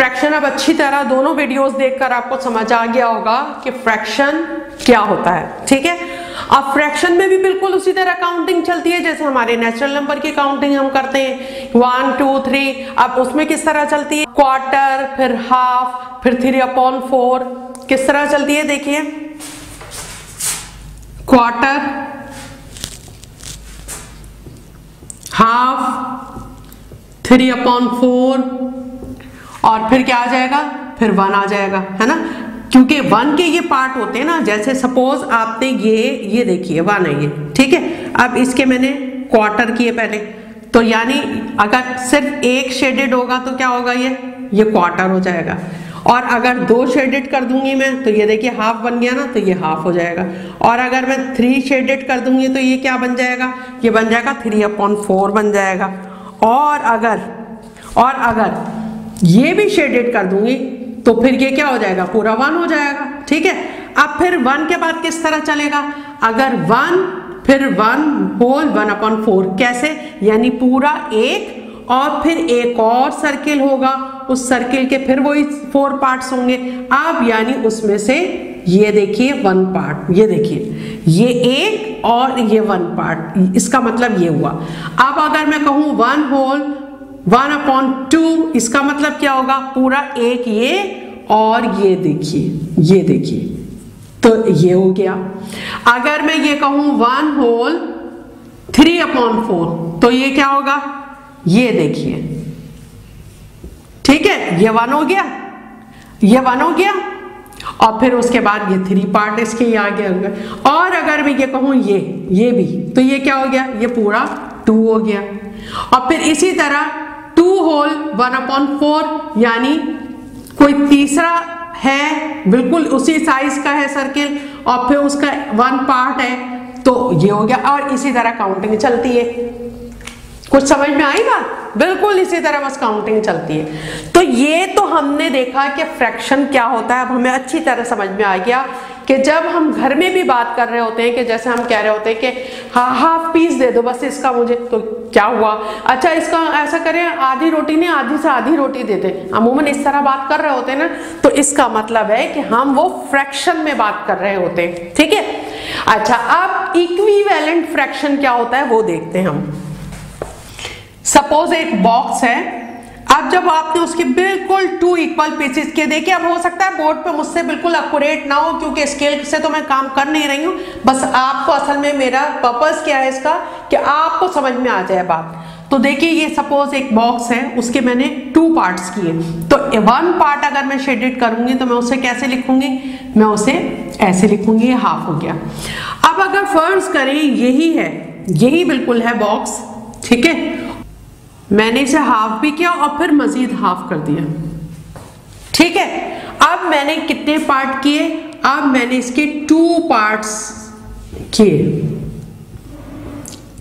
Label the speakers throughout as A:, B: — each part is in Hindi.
A: फ्रैक्शन अब अच्छी तरह दोनों वीडियोस देखकर आपको समझ आ गया होगा कि फ्रैक्शन क्या होता है। ठीक है, अब फ्रैक्शन में भी बिल्कुल उसी तरह काउंटिंग चलती है जैसे हमारे नेचुरल नंबर की काउंटिंग हम करते हैं 1 2 3। अब उसमें किस तरह चलती है, क्वार्टर, फिर हाफ, फिर 3/4 किस तरह चलती है। देखिए क्वार्टर, हाफ, 3/4 और फिर क्या आ जाएगा, फिर 1 आ जाएगा, है ना, क्योंकि 1 के ये पार्ट होते हैं ना। जैसे सपोज आपने ये देखिए 1 है ये, ठीक है। अब इसके मैंने क्वार्टर किए पहले, तो यानी अगर सिर्फ एक शेडेड होगा तो क्या होगा, ये क्वार्टर हो जाएगा। और अगर 2 शेडेड कर दूंगी मैं तो ये देखिए हाफ बन गया ना, तो ये हाफ हो जाएगा। और अगर मैं 3 शेडेड कर दूंगी तो ये क्या बन जाएगा, ये बन जाएगा 3/4 बन जाएगा। और अगर ये भी शेडेड कर दूंगी तो फिर ये क्या हो जाएगा, पूरा 1 हो जाएगा। ठीक है, अब फिर 1 के बाद किस तरह चलेगा, अगर 1 फिर 1 होल 1/4 कैसे, यानी पूरा 1 और फिर एक और सर्किल होगा, उस सर्किल के फिर वही 4 पार्ट्स होंगे। अब यानी उसमें से ये देखिए 1 पार्ट, ये देखिए ये 1 और ये 1 पार्ट, इसका मतलब ये हुआ। अब अगर मैं कहूं 1 होल 1/2, इसका मतलब क्या होगा, पूरा 1 ये और ये देखिए तो ये हो गया। अगर मैं ये कहूं 1 होल 3/4 तो ये क्या होगा, ये देखिए, ठीक है, ये 1 हो गया, ये 1 हो गया और फिर उसके बाद ये 3 पार्ट इसके ये आगे होंगे। और अगर मैं ये कहूं ये भी, तो ये क्या हो गया, ये पूरा 2 हो गया। और फिर इसी तरह 2 होल 1/4 यानी कोई तीसरा है बिल्कुल उसी साइज का है सर्किल और फिर उसका 1 पार्ट है, तो ये हो गया। और इसी तरह काउंटिंग चलती है। कुछ समझ में आई बात, बिल्कुल इसी तरह बस काउंटिंग चलती है। तो ये तो हमने देखा कि फ्रैक्शन क्या होता है। अब हमें अच्छी तरह समझ में आ गया कि जब हम घर में भी बात कर रहे होते हैं कि जैसे हम कह रहे होते हैं कि हाफ पीस दे दो बस इसका मुझे, तो क्या हुआ, अच्छा इसका ऐसा करें आधी रोटी नहीं आधी से आधी रोटी दे दें, अमूमन इस तरह बात कर रहे होते हैं ना, तो इसका मतलब है कि हम वो फ्रैक्शन में बात कर रहे होते हैं। ठीक है, अच्छा अब इक्विवेलेंट फ्रैक्शन क्या होता है वो देखते हैं हम। सपोज एक बॉक्स है, अब जब आपने उसके बिल्कुल 2 इक्वल पीसेस के, देखिए अब हो सकता है बोर्ड पे मुझसे बिल्कुल एक्यूरेट ना हो क्योंकि स्केल से तो मैं काम कर नहीं रही हूँ, बस आपको असल में मेरा पर्पस क्या है इसका कि आपको समझ में आ जाए बात। तो देखिए ये सपोज एक बॉक्स है, उसके मैंने 2 पार्ट्स किए, तो 1 पार्ट अगर मैं शेडेड करूंगी तो मैं उसे कैसे लिखूंगी, मैं उसे ऐसे लिखूंगी, ये हाफ हो गया। अब अगर फर्ज करें यही बिल्कुल है बॉक्स, ठीक है, मैंने इसे हाफ भी किया और फिर मजीद हाफ कर दिया। ठीक है, अब मैंने कितने पार्ट किए, अब मैंने इसके 2 पार्ट्स किए।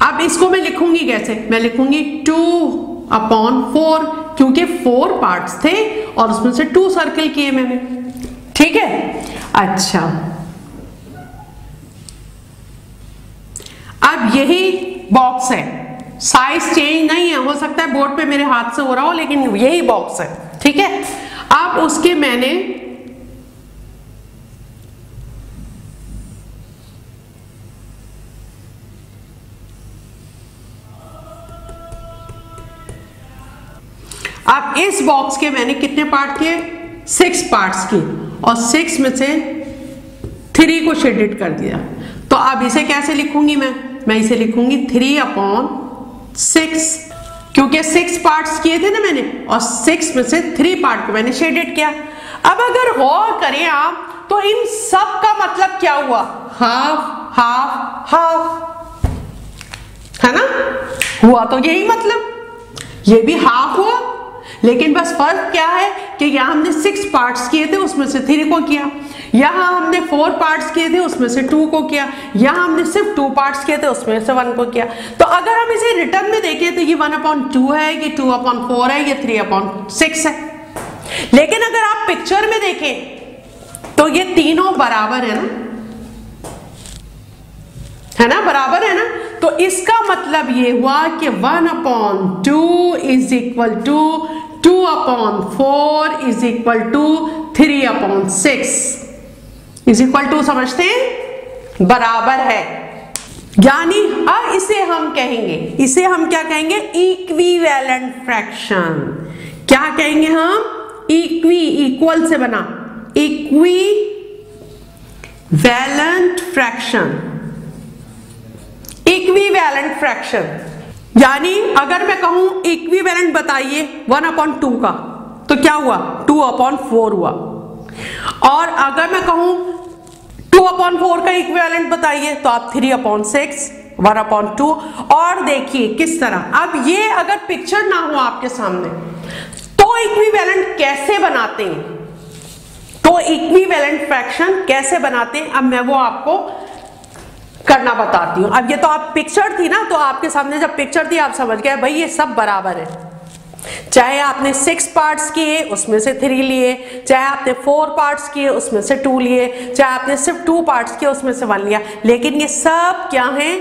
A: अब इसको मैं लिखूंगी कैसे, मैं लिखूंगी 2/4 क्योंकि 4 पार्ट्स थे और उसमें से 2 सर्किल किए मैंने। ठीक है, अच्छा अब यही बॉक्स है, साइज चेंज नहीं है, हो सकता है बोर्ड पे मेरे हाथ से हो रहा हो लेकिन यही बॉक्स है। ठीक है, अब उसके मैंने अब इस बॉक्स के मैंने कितने पार्ट किए, 6 पार्ट्स किए और 6 में से 3 को शेडेड कर दिया। तो अब इसे कैसे लिखूंगी मैं इसे लिखूंगी 3/6 क्योंकि 6 पार्ट्स किए थे ना मैंने और 6 में से 3 पार्ट को मैंने शेडेड किया। अब अगर गौर करें आप तो इन सब का मतलब क्या हुआ, हाफ हाफ हाफ, है ना, हुआ तो यही मतलब, ये भी हाफ हुआ, लेकिन बस फर्क क्या है कि यहाँ हमने 6 पार्ट्स किए थे उसमें से 3 को किया, यहाँ हमने 4 पार्ट्स किए थे उसमें से 2 को किया, यहाँ हमने सिर्फ 2 पार्ट्स किए थे उसमें से 1 को किया। तो अगर हम इसे रिटर्न में देखें तो ये 1/2 है, ये 2/4 है, ये 3/6 है। लेकिन अगर आप पिक्चर में देखें तो ये तीनों बराबर है ना, बराबर है ना। तो इसका मतलब ये हुआ कि 1/2 is equal to 2/4 is equal to 3/6 is equal to, समझते हैं, बराबर है। यानी अब इसे हम कहेंगे, इसे हम क्या कहेंगे, इक्विवेलेंट फ्रैक्शन। क्या कहेंगे हम, इक्वल से बना, इक्विवेलेंट फ्रैक्शन, इक्विवेलेंट फ्रैक्शन। यानी अगर मैं कहूं इक्विवेलेंट बताइए 1/2 का, तो क्या हुआ, 2/4 हुआ। और अगर मैं कहूं 2/4 का इक्विवेलेंट बताइए, तो आप 3/6, 1/2। और देखिए किस तरह, अब ये अगर पिक्चर ना हो आपके सामने तो इक्विवेलेंट कैसे बनाते हैं, तो इक्विवेलेंट फ्रैक्शन कैसे बनाते हैं, अब मैं वो आपको करना बताती हूं। अब ये तो आप पिक्चर थी ना, तो आपके सामने जब पिक्चर थी आप समझ गए भाई ये सब बराबर है। चाहे आपने 6 पार्ट्स किए उसमें से 3 लिए, चाहे आपने 4 पार्ट्स किए उसमें से 2 लिए, चाहे आपने सिर्फ 2 पार्ट्स किए उसमें से 1 लिया, लेकिन ये सब क्या हैं,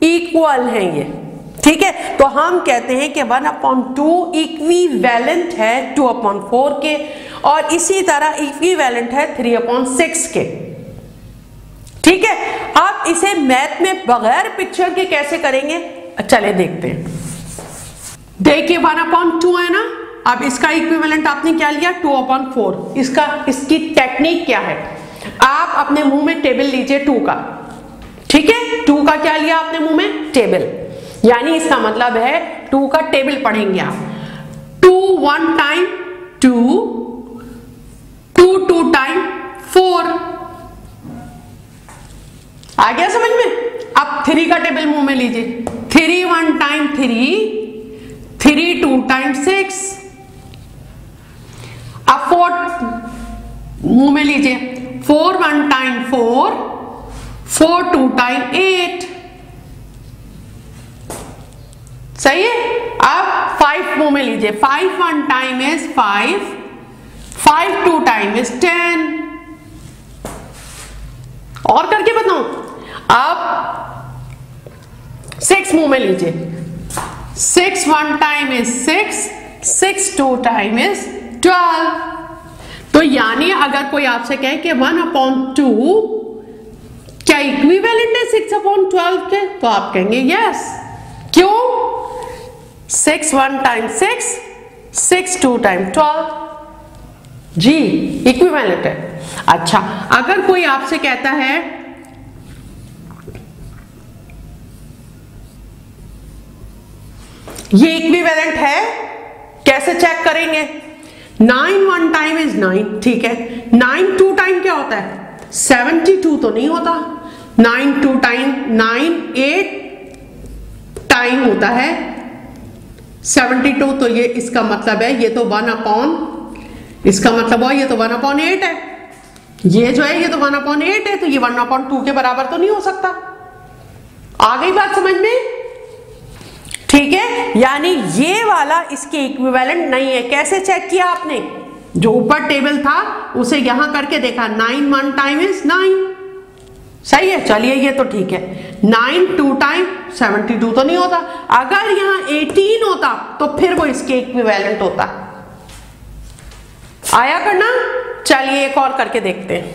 A: इक्वल हैं ये, ठीक है। तो हम कहते हैं कि 1/2 इक्विवेलेंट है 2/4 के, और इसी तरह इक्विवेलेंट है 3/6 के, ठीक है। आप इसे मैथ में बगैर पिक्चर के कैसे करेंगे, चले देखते हैं। देखिए 1/2 है ना, अब इसका इक्विवेलेंट आपने क्या लिया, 2/4। इसकी टेक्निक क्या है, आप अपने मुंह में टेबल लीजिए 2 का, ठीक है। 2 का क्या लिया आपने मुंह में, टेबल, यानी इसका मतलब है 2 का टेबल पढ़ेंगे आप। 2 1 टाइम 2, 2 2 टाइम 4, आ गया समझ में। अब 3 का टेबल मुंह में लीजिए, 3 1 टाइम 3, 3 2 टाइम 6। अब 4 मुंह में लीजिए, 4 1 टाइम 4, 4 2 टाइम 8, सही है। अब 5 मुंह में लीजिए, 5 1 टाइम इज 5, 5 2 टाइम इज 10। और करके बताऊं, अब 6 मुंह में लीजिए, 6 1 टाइम इज 6, 6 2 टाइम इज 12। तो यानी अगर कोई आपसे कहे कि 1/2 क्या इक्विवेलेंट है 6/12 के, तो आप कहेंगे यस। क्यों, 6 1 टाइम 6, 6 2 टाइम 12, जी इक्विवेलेंट है। अच्छा, अगर कोई आपसे कहता है ये इक्विवेलेंट है, कैसे चेक करेंगे, 9 1 टाइम इज 9, ठीक है। 9 2 टाइम क्या होता है, 72 तो नहीं होता। 9 2 टाइम 9, 8 टाइम होता है 72, तो ये इसका मतलब है ये तो इसका मतलब है ये तो 1/8 है, ये जो है ये तो 1/8 है, तो ये 1/2 के बराबर तो नहीं हो सकता। आ गई बात समझ में, ठीक है। यानी ये वाला इसके इक्विवेलेंट नहीं है। कैसे चेक किया आपने, जो ऊपर टेबल था उसे यहां करके देखा, 9 1 टाइम इज 9, सही है। चलिए ये तो ठीक है। 9 2 टाइम 72 तो नहीं होता। अगर यहां 18 होता तो फिर वो इसके इक्विवेलेंट होता। आया करना। चलिए एक और करके देखते हैं।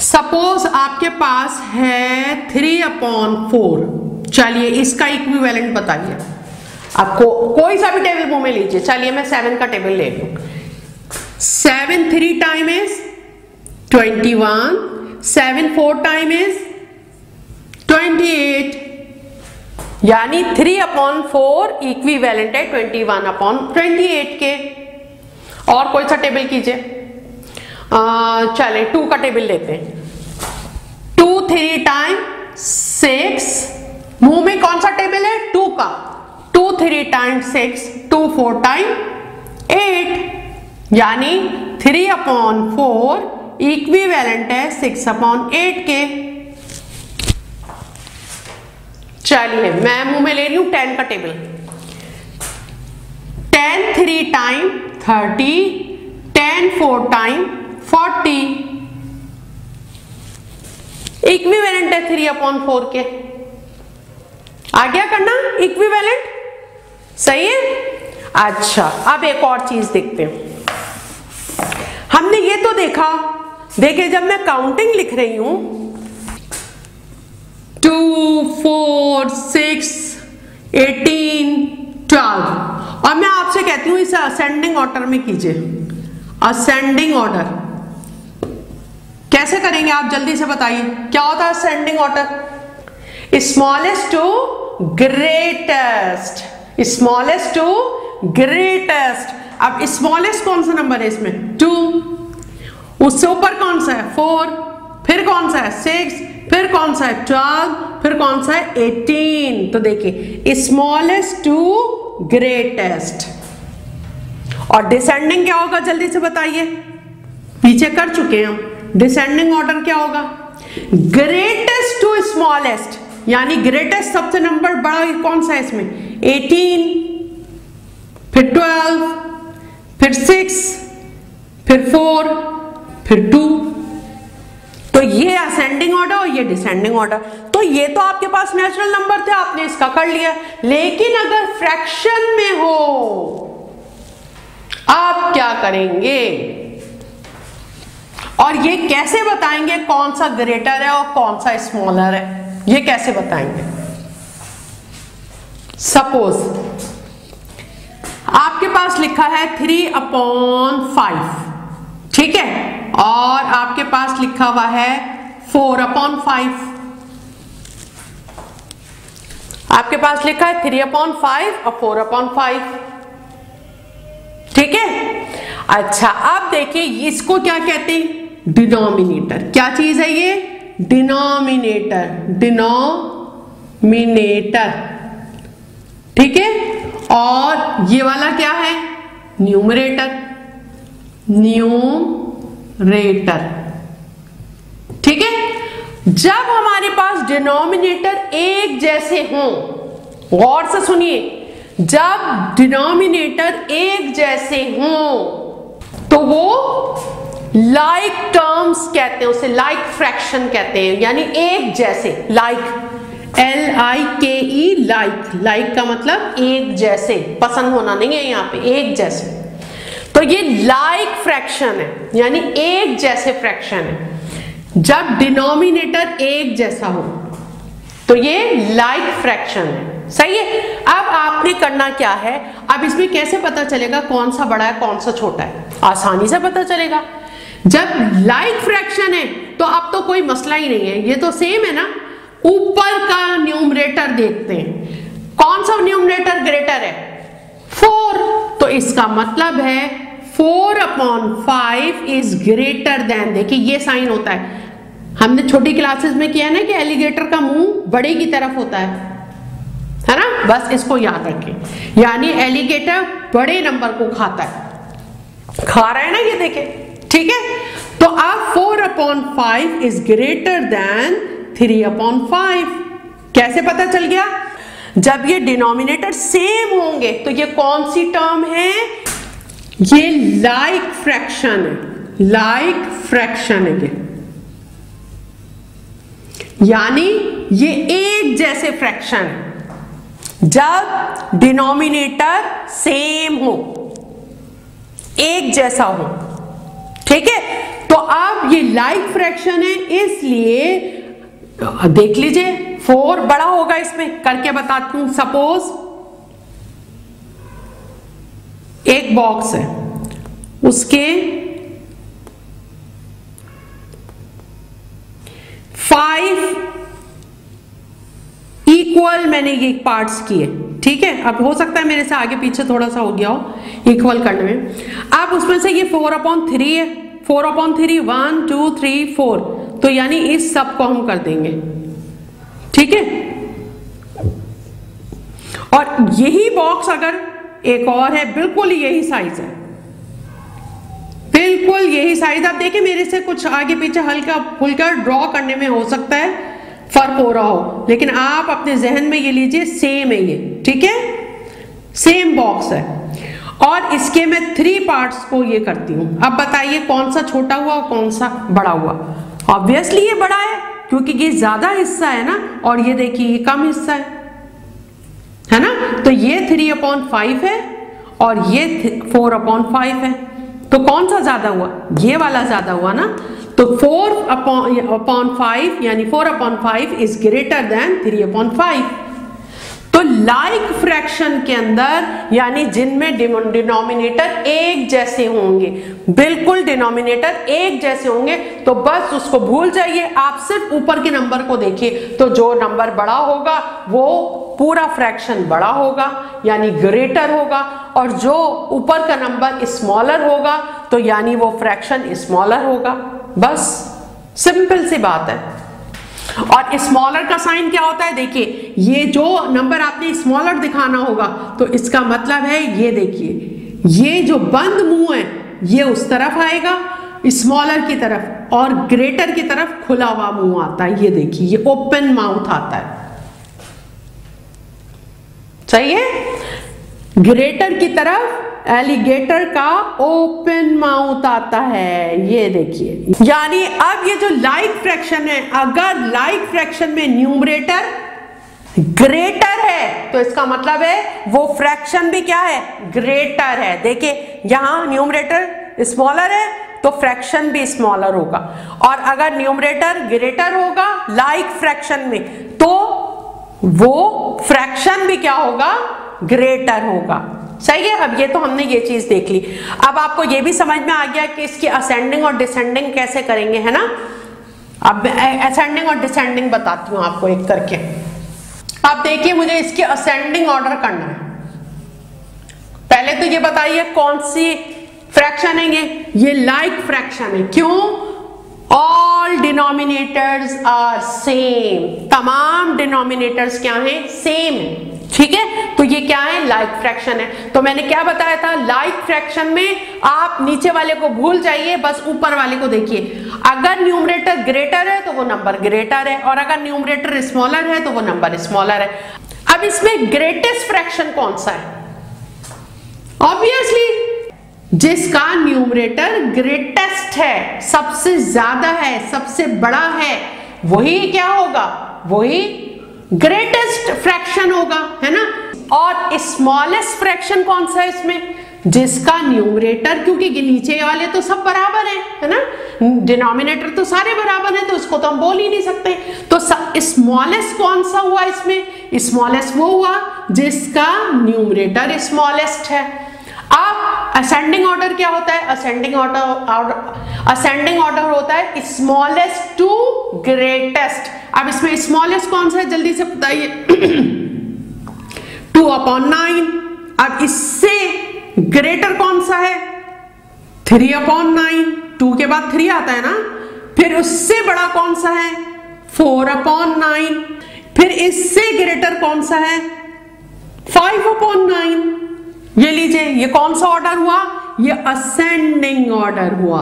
A: सपोज आपके पास है 3/4, चलिए इसका इक्विवेलेंट बताइए। आपको कोई सा भी टेबल मुंह में लीजिए, चलिए मैं 7 का टेबल ले लूं। 7 3 टाइम इज 21, 7 4 टाइम इज 28, यानी 3/4 इक्विवेलेंट है 21/28 के। और कोई सा टेबल कीजिए, चले 2 का टेबल लेते हैं। 2 3 टाइम 6, मुंह में कौन सा टेबल है, 2 का। 2 3 टाइम 6, 2 4 टाइम 8, यानी 3/4 इक्विवेलेंट है 6/8 के। चलिए मैं मुंह में ले रही हूं 10 का टेबल। 10 3 टाइम 30, 10 4 टाइम 40, इक्विवेलेंट है 3/4 के। आ गया करना इक्विवेलेंट, सही है। अच्छा, अब एक और चीज देखते हैं। हमने ये तो देखा, देखिए जब मैं काउंटिंग लिख रही हूं 2 4 6 18 12 और मैं आपसे कहती हूं इसे असेंडिंग ऑर्डर में कीजिए। असेंडिंग ऑर्डर कैसे करेंगे आप जल्दी से बताइए, क्या होता है ascending order? Smallest to greatest, smallest to greatest. अब स्मॉलेस्ट कौन सा नंबर है इसमें? 2, उससे ऊपर कौन सा है? 4, फिर कौन सा है? 6, फिर कौन सा है? 12, फिर कौन सा है? 18। तो देखिए स्मॉलेस्ट टू ग्रेटेस्ट। और डिसेंडिंग क्या होगा जल्दी से बताइए, पीछे कर चुके हैं हम। डिसेंडिंग ऑर्डर क्या होगा? ग्रेटेस्ट टू स्मॉलेस्ट, यानी ग्रेटेस्ट सबसे नंबर बड़ा कौन सा है इसमें? 18, फिर 12, फिर 6, फिर 4, फिर 2। तो ये असेंडिंग ऑर्डर और ये डिसेंडिंग ऑर्डर। तो ये तो आपके पास नेचुरल नंबर थे, आपने इसका कर लिया। लेकिन अगर फ्रैक्शन में हो आप क्या करेंगे? और ये कैसे बताएंगे कौन सा ग्रेटर है और कौन सा स्मॉलर है? ये कैसे बताएंगे? सपोज आपके पास लिखा है 3/5, ठीक है, और आपके पास लिखा हुआ है 4/5। आपके पास लिखा है 3/5 और 4/5, ठीक है। अच्छा, अब देखिए इसको क्या कहते हैं? डिनोमिनेटर। क्या चीज है ये? डिनोमिनेटर, डिनोमिनेटर, ठीक है। और ये वाला क्या है? न्यूमरेटर, न्यूमरेटर, ठीक है। जब हमारे पास डिनोमिनेटर एक जैसे हों, गौर से सुनिए, जब डिनोमिनेटर एक जैसे हों तो वो लाइक टर्म्स कहते हैं, उसे लाइक फ्रैक्शन कहते हैं, यानी एक जैसे। लाइक, LIKE, लाइक, लाइक का मतलब एक जैसे, पसंद होना नहीं है यहाँ पे, एक जैसे। तो ये लाइक फ्रैक्शन है, यानी एक जैसे फ्रैक्शन है। जब डिनोमिनेटर एक जैसा हो तो ये लाइक फ्रैक्शन है, सही है। अब आपने करना क्या है, अब इसमें कैसे पता चलेगा कौन सा बड़ा है कौन सा छोटा है? आसानी से पता चलेगा। जब लाइक फ्रैक्शन है तो अब तो कोई मसला ही नहीं है, ये तो सेम है ना। ऊपर का न्यूमरेटर देखते हैं, कौन सा न्यूमरेटर ग्रेटर है? 4। तो इसका मतलब है 4/5 इज ग्रेटर देन, देखिए ये साइन होता है, हमने छोटी क्लासेस में किया है ना कि एलिगेटर का मुंह बड़े की तरफ होता है ना, बस इसको याद रखें। यानी एलिगेटर बड़े नंबर को खाता है, खा रहा है ना, ये देखें, ठीक है। तो अब 4/5 इज ग्रेटर देन 3/5। कैसे पता चल गया? जब ये डिनोमिनेटर सेम होंगे तो ये कौन सी टर्म है? ये लाइक फ्रैक्शन है, लाइक फ्रैक्शन है ये, यानी ये एक जैसे फ्रैक्शन है। जब डिनोमिनेटर सेम हो, एक जैसा हो, ठीक है। तो अब ये लाइक फ्रैक्शन है, इसलिए देख लीजिए 4 बड़ा होगा, इसमें करके बताती हूं। सपोज एक बॉक्स है, उसके 5 इक्वल मैंने ये पार्ट्स किए, ठीक है। अब हो सकता है मेरे से आगे पीछे थोड़ा सा हो गया हो इक्वल करने में। अब उसमें से ये 4/3 है, 4/3 1 2 3 4, तो यानी इस सब को हम कर देंगे, ठीक है। और यही बॉक्स अगर एक और है, बिल्कुल यही साइज है, बिल्कुल यही साइज। आप देखिए मेरे से कुछ आगे पीछे हल्का फुल्का ड्रॉ करने में हो सकता है फर्क हो रहा हो, लेकिन आप अपने जहन में ये लीजिए सेम है ये, ठीक है, सेम बॉक्स है। और इसके मैं 3 पार्ट्स को ये करती हूं। अब बताइए कौन सा छोटा हुआ और कौन सा बड़ा हुआ? ऑब्वियसली ये बड़ा है, क्योंकि ये ज्यादा हिस्सा है ना, और ये देखिए ये कम हिस्सा है ना। तो ये 3/5 है और ये 4/5 है, तो कौन सा ज्यादा हुआ? ये वाला ज्यादा हुआ ना। तो 4/5 यानी 4/5 इज ग्रेटर देन 3/5। तो लाइक फ्रैक्शन के अंदर यानी जिनमें डिनोमिनेटर एक जैसे होंगे, बिल्कुल डिनोमिनेटर एक जैसे होंगे, तो बस उसको भूल जाइए, आप सिर्फ ऊपर के नंबर को देखिए, तो जो नंबर बड़ा होगा वो पूरा फ्रैक्शन बड़ा होगा यानी ग्रेटर होगा, और जो ऊपर का नंबर स्मॉलर होगा तो यानी वो फ्रैक्शन स्मॉलर होगा। बस सिंपल सी बात है। और स्मॉलर का साइन क्या होता है? देखिए, ये जो नंबर आपने स्मॉलर दिखाना होगा तो इसका मतलब है, ये देखिए, ये जो बंद मुंह है ये उस तरफ आएगा स्मॉलर की तरफ, और ग्रेटर की तरफ खुला हुआ मुंह आता है। ये देखिए, ये ओपन माउथ आता है। सही है? ग्रेटर की तरफ एलिगेटर का ओपन माउथ आता है, ये देखिए। यानी अब ये जो लाइक फ्रैक्शन है, अगर लाइक फ्रैक्शन में न्यूमरेटर ग्रेटर है तो इसका मतलब है वो फ्रैक्शन भी क्या है? ग्रेटर है। देखिए, यहां न्यूमरेटर स्मॉलर है तो फ्रैक्शन भी स्मॉलर होगा, और अगर न्यूमरेटर ग्रेटर होगा लाइक फ्रैक्शन में तो वो फ्रैक्शन भी क्या होगा? ग्रेटर होगा। सही है? अब ये तो हमने ये चीज देख ली। अब आपको ये भी समझ में आ गया कि इसकी असेंडिंग और डिसेंडिंग कैसे करेंगे, है ना? अब असेंडिंग और डिसेंडिंग बताती हूं आपको एक करके। अब देखिए, मुझे इसकी असेंडिंग ऑर्डर करना है। पहले तो ये बताइए कौन सी फ्रैक्शन है ये लाइक फ्रैक्शन है। क्यों? ऑल डिनोमिनेटर्स आर सेम, तमाम डिनोमिनेटर्स क्या हैं? सेम है। ठीक है, तो ये क्या है? लाइक फ्रैक्शन है। तो मैंने क्या बताया था? लाइक फ्रैक्शन में आप नीचे वाले को भूल जाइए, बस ऊपर वाले को देखिए। अगर न्यूमरेटर ग्रेटर है तो वो नंबर ग्रेटर है, और अगर न्यूमरेटर स्मॉलर है तो वो नंबर स्मॉलर है। अब इसमें ग्रेटेस्ट फ्रैक्शन कौन सा है? ऑब्वियसली जिसका न्यूमरेटर ग्रेटेस्ट है, सबसे ज्यादा है, सबसे बड़ा है, वही क्या होगा? वही ग्रेटेस्ट फ्रैक्शन होगा, है ना? और स्मॉलेस्ट फ्रैक्शन कौन सा है इसमें? जिसका न्यूमरेटर, क्योंकि नीचे वाले तो सब बराबर है ना, डिनोमिनेटर तो सारे बराबर हैं, तो उसको तो हम बोल ही नहीं सकते। तो स्मॉलेस्ट कौन सा हुआ इसमें? स्मॉलेस्ट वो हुआ जिसका न्यूमरेटर स्मॉलेस्ट है। अब असेंडिंग ऑर्डर क्या होता है? असेंडिंग ऑर्डर होता है स्मॉलेस्ट टू ग्रेटेस्ट। अब इसमें स्मॉलेस्ट कौन सा है? जल्दी से बताइए। 2/9। अब इससे ग्रेटर कौन सा है? 3/9। 2 के बाद 3 आता है ना। फिर उससे बड़ा कौन सा है? 4/9। फिर इससे ग्रेटर कौन सा है? 5/9। ये लीजिए, ये कौन सा ऑर्डर हुआ? ये असेंडिंग ऑर्डर हुआ।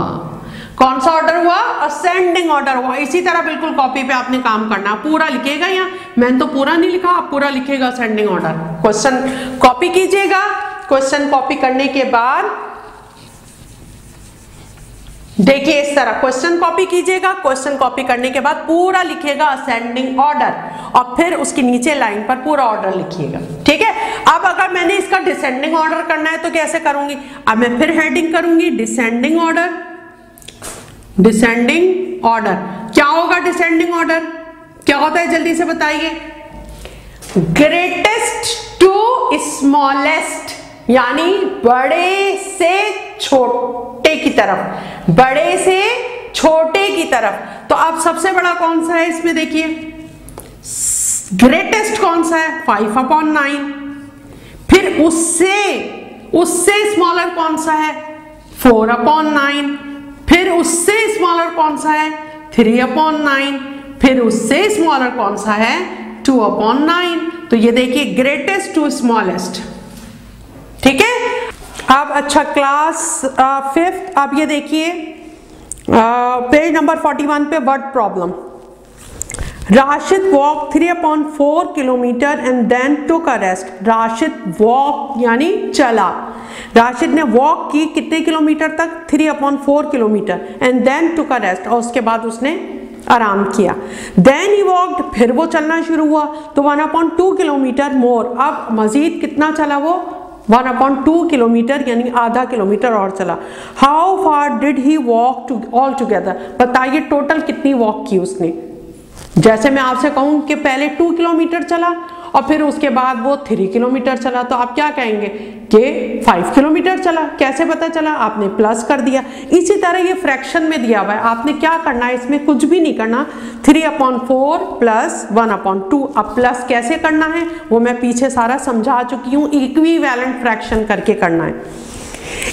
A: कौन सा ऑर्डर हुआ? असेंडिंग ऑर्डर हुआ। इसी तरह बिल्कुल कॉपी पे आपने काम करना, पूरा लिखेगा। यहाँ मैंने तो पूरा नहीं लिखा, आप पूरा लिखेगा असेंडिंग ऑर्डर। क्वेश्चन कॉपी कीजिएगा। क्वेश्चन कॉपी करने के बाद देखिए इस तरह क्वेश्चन कॉपी कीजिएगा। क्वेश्चन कॉपी करने के बाद पूरा लिखिएगा असेंडिंग ऑर्डर, और फिर उसके नीचे लाइन पर पूरा ऑर्डर लिखिएगा। ठीक है। अब अगर मैंने इसका डिसेंडिंग ऑर्डर करना है तो कैसे करूंगी? अब मैं फिर हेडिंग करूंगी डिसेंडिंग ऑर्डर। डिसेंडिंग ऑर्डर क्या होगा? डिसेंडिंग ऑर्डर क्या होता है? जल्दी से बताइए। ग्रेटेस्ट टू स्मॉलेस्ट, यानी बड़े से छोटे की तरफ, बड़े से छोटे की तरफ। तो अब सबसे बड़ा कौन सा है इसमें? देखिए ग्रेटेस्ट कौन सा है? 5/9। फिर उससे स्मॉलर कौन सा है? 4/9। फिर उससे स्मॉलर कौन सा है? 3/9। फिर उससे स्मॉलर कौन सा है? 2/9। तो ये देखिए ग्रेटेस्ट टू स्मॉलेस्ट। ठीक है। अब अच्छा क्लास 5th, अब ये देखिए पेज नंबर 41 पे word problem. Rashid walk 3/4 kilometre and then took a rest. Rashid walk यानी चला। राशिद ने वॉक की कितने किलोमीटर तक? 3/4 kilometre and then took a rest, और उसके बाद उसने आराम किया। देन ही वॉक्ड, फिर वो चलना शुरू हुआ, तो 1/2 किलोमीटर मोर। अब मजीद कितना चला वो? 1/2 किलोमीटर यानी आधा किलोमीटर और चला। How far did he walk all together, बताइए टोटल कितनी वॉक की उसने। जैसे मैं आपसे कहूँ कि पहले 2 किलोमीटर चला और फिर उसके बाद वो 3 किलोमीटर चला, तो आप क्या कहेंगे कि 5 किलोमीटर चला। कैसे पता चला, आपने प्लस कर दिया। इसी तरह ये फ्रैक्शन में दिया हुआ है, आपने क्या करना है, इसमें कुछ भी नहीं करना, 3/4 प्लस 1/2। अब प्लस कैसे करना है वो मैं पीछे सारा समझा चुकी हूँ, इक्विवेलेंट फ्रैक्शन करके करना है।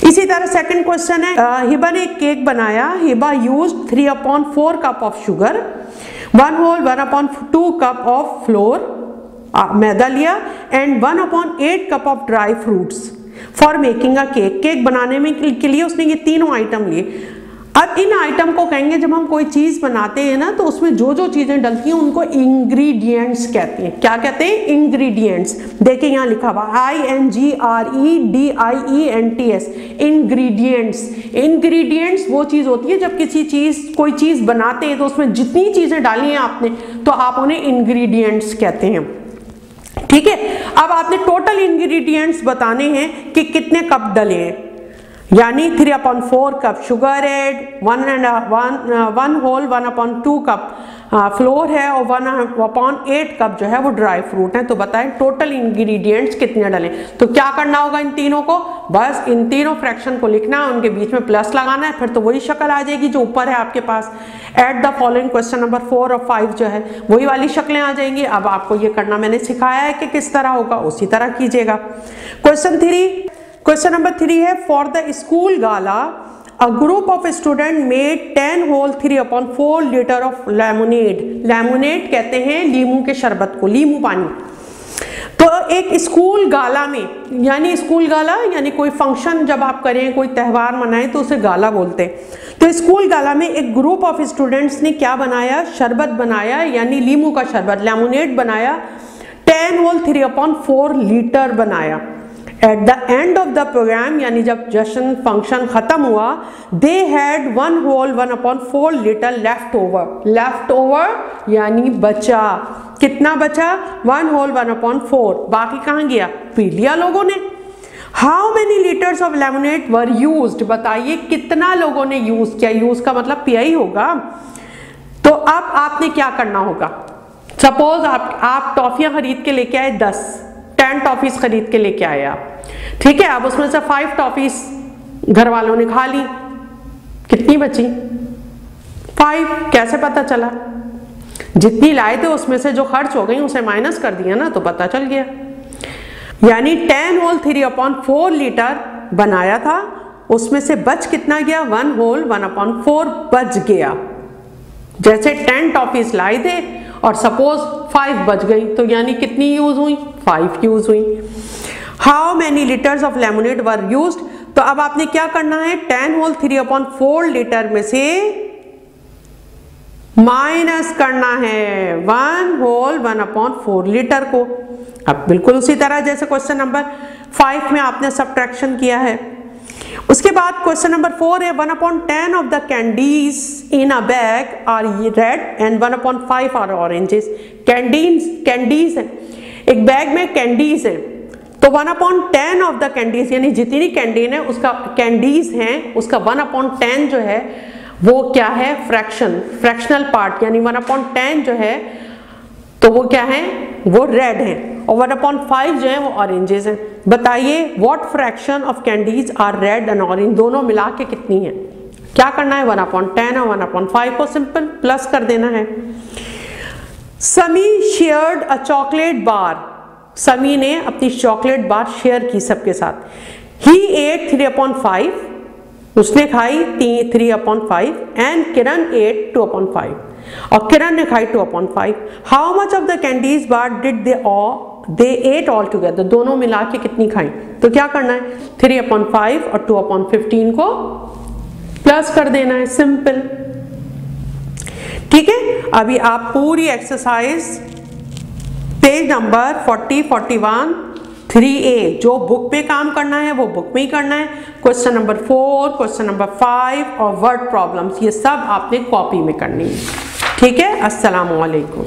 A: इसी तरह सेकंड क्वेश्चन है, हिबा ने एक केक बनाया। Hiba used 3/4 cup of sugar, 1/2 cup of flour, मैदा लिया, and 1/8 cup of dry fruits for making a cake. Cake बनाने में के लिए उसने ये तीनों आइटम लिए। अब इन आइटम को कहेंगे, जब हम कोई चीज बनाते हैं ना तो उसमें जो जो चीजें डलती हैं उनको इंग्रेडिएंट्स कहते हैं। क्या कहते हैं, इंग्रेडिएंट्स। देखिए यहाँ लिखा हुआ INGREDIENTS, इंग्रेडिएंट्स। इंग्रेडिएंट्स वो चीज होती है जब कोई चीज बनाते हैं तो उसमें जितनी चीजें डाली हैं आपने तो आप उन्हें इंग्रेडिएंट्स कहते हैं। ठीक है, अब आपने टोटल इंग्रेडिएंट्स बताने हैं कि कितने कप डले हैं, यानी 3/4 cup sugar add, 1/2 cup flour है और 1/8 कप जो है वो ड्राई फ्रूट है। तो बताएं टोटल इंग्रेडिएंट्स कितने डले। तो क्या करना होगा इन तीनों को, बस इन तीनों फ्रैक्शन को लिखना है, उनके बीच में प्लस लगाना है, फिर तो वही शक्ल आ जाएगी जो ऊपर है आपके पास। At the following, question number 4 और 5 जो है वही वाली शक्लें आ जाएंगी। अब आपको ये करना मैंने सिखाया है कि किस तरह होगा, उसी तरह कीजिएगा। क्वेश्चन नंबर 3 है, for the school gala a group of student made 10 whole 3/4 litre of lemonade. Lemonade कहते हैं लीमू के शरबत को, लीमू पानी। तो एक स्कूल गाला में, यानी स्कूल गाला यानी कोई फंक्शन जब आप करें, कोई त्यौहार मनाएं तो उसे गाला बोलते हैं। तो स्कूल गाला में एक ग्रुप ऑफ स्टूडेंट्स ने क्या बनाया, शरबत बनाया, यानी लीमू का शरबत, लेमोनेड बनाया। 10 whole 3/4 लीटर बनाया। At the end of the programme, यानी जब जश्न फंक्शन खत्म हुआ, they had 1 whole 1/4 litre left over. Left over यानी बचा। कितना बचा, 1 whole 1/4। बाकी कहाँ गया, पी लिया लोगों ने। How many litres of lemonade were used, बताइए कितना लोगों ने यूज किया। यूज का मतलब पिया ही होगा। तो अब आपने क्या करना होगा, सपोज आप टॉफियां खरीद के लेके आए 10 टॉफीज खरीद के लेके आए आप, ठीक है। अब उसमें से 5 टॉफीज घर वालों ने खा ली, कितनी बची, 5। कैसे पता चला, जितनी लाए थे उसमें से जो खर्च हो गई उसे माइनस कर दिया ना, तो पता चल गया। यानी 10 whole 3/4 लीटर बनाया था, उसमें से बच कितना गया, 1 whole 1/4 बच गया। जैसे 10 टॉफीज लाए थे और सपोज 5 बच गई, तो यानी कितनी यूज हुई, 5 यूज हुई। How many litres of lemonade were used, तो अब आपने क्या करना है, 10 whole 3/4 लीटर में से माइनस करना है 1 whole 1/4 लीटर को। अब बिल्कुल उसी तरह जैसे क्वेश्चन नंबर 5 में आपने सब्ट्रैक्शन किया है। उसके बाद क्वेश्चन नंबर 4 है, 1/10 of the candies in a bag are red and 1/5 are oranges. Candies है, एक बैग में कैंडीज है, तो 1/10 ऑफ द कैंडीज यानी जितनी कैंडीज है उसका कैंडीज हैं उसका 1/10 जो है वो क्या है, फ्रैक्शनल पार्ट, यानी 1/10 जो है तो वो क्या है, वो रेड है, और 1/5 जो है वो ऑरेंजेस हैं। बताइए what fraction of candies are red and orange, दोनों मिला के कितनी है। क्या करना है, 1/10 और 1/5 को सिंपल प्लस कर देना है। समी शेयर्ड अ चॉकलेट बार, समी ने अपनी चॉकलेट बार शेयर की सबके साथ। ही एट 3/5, उसने खाई 3/5 एंड किरण एट 2/5, और किरण ने खाई 2/5। How much of the candies bar did they at all together, दोनों मिला के कितनी खाई। तो क्या करना है, 3/5 और 2/15 को प्लस कर देना है, सिंपल। ठीक है, अभी आप पूरी एक्सरसाइज पेज नंबर 40, 41, 3A जो बुक पे काम करना है वो बुक में ही करना है। क्वेश्चन नंबर 4, क्वेश्चन नंबर 5 और वर्ड प्रॉब्लम्स ये सब आपने कॉपी में करनी है। ठीक है, अस्सलाम वालेकुम।